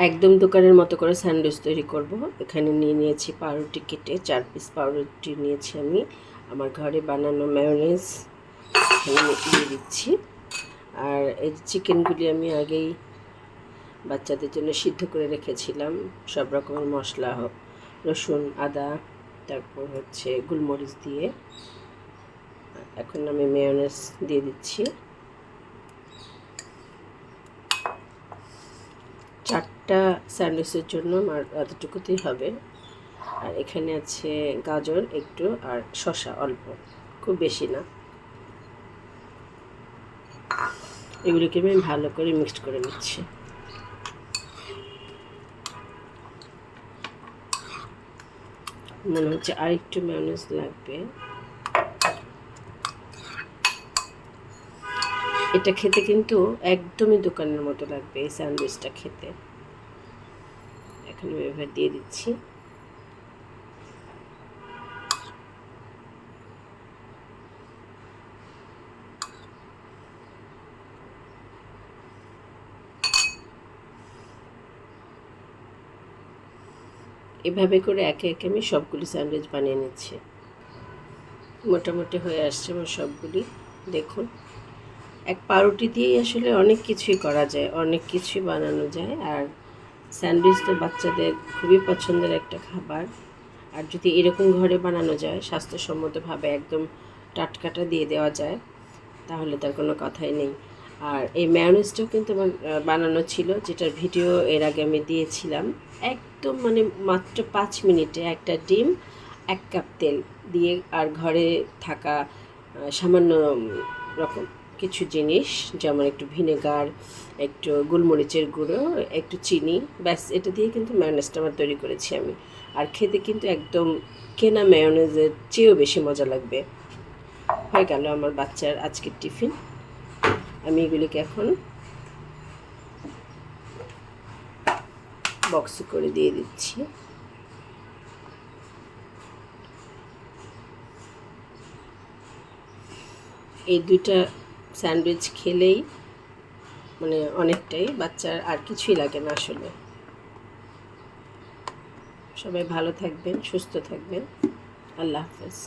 একদম দোকানের মতো করে স্যান্ডউইচ তৈরি করব। এখানে নিয়ে নিয়েছি পাউরুটি কেটে 4 পিস পাউরুটি নিয়েছি আমি। আমার ঘরে বানানো মায়োনেজ এখানে দিয়ে দিচ্ছি। আর এই চিকেনগুলি আমি আগেই বাচ্চাদের জন্য সিদ্ধ করে রেখেছিলাম, সব রকমের মশলা, রসুন, আদা, তারপর হচ্ছে গোলমরিচ দিয়ে। এখন আমি মায়োনেজ দিয়ে দিচ্ছি। 4টা স্যান্ডউইচের জন্য আমার এতটুকুতেই হবে। আর এখানে আছে গাজর একটু আর শসা অল্প, খুব বেশি না। এগুলিকে আমি ভালো করে মিক্সড করে নিচ্ছি। মনে হচ্ছে আর একটু মায়োনেজ লাগবে। এটা খেতে কিন্তু একদমই দোকানের মতো লাগবে এই স্যান্ডউইচটা খেতে। এখন আমি এবার দিয়ে দিচ্ছি। এভাবে করে একে একে আমি সবগুলি স্যান্ডউইচ বানিয়ে নিচ্ছি। মোটামুটি হয়ে আসছে আমার সবগুলি। দেখুন, এক পাউরুটি দিয়েই আসলে অনেক কিছুই করা যায়, অনেক কিছুই বানানো যায়। আর স্যান্ডউইচ তো বাচ্চাদের খুবই পছন্দের একটা খাবার। আর যদি এরকম ঘরে বানানো যায়, স্বাস্থ্যসম্মতভাবে একদম টাটকাটা দিয়ে দেওয়া যায়, তাহলে তার কোনো কথাই নেই। আর এই মায়োনেজটাও কিন্তু আমার বানানো ছিল, যেটার ভিডিও এর আগে আমি দিয়েছিলাম। একদম মানে মাত্র 5 মিনিটে একটা ডিম, 1 কাপ তেল দিয়ে আর ঘরে থাকা সামান্য রকম কিছু জিনিস, যেমন একটু ভিনেগার, একটু গোলমরিচের গুঁড়ো, একটু চিনি, ব্যাস এটা দিয়ে কিন্তু মায়োনেজটা আমার তৈরি করেছি আমি। আর খেতে কিন্তু একদম কেনা মায়োনেজের চেয়েও বেশি মজা লাগবে। হয়ে গেল আমার বাচ্চার আজকের টিফিন। আমি এগুলিকে এখন বক্সে করে দিয়ে দিচ্ছি। এই 2টা স্যান্ডউইচ খেলেই মানে অনেকটাই, বাচ্চার আর কিছুই লাগে না আসলে। সবাই ভালো থাকবেন, সুস্থ থাকবেন। আল্লাহ হাফেজ।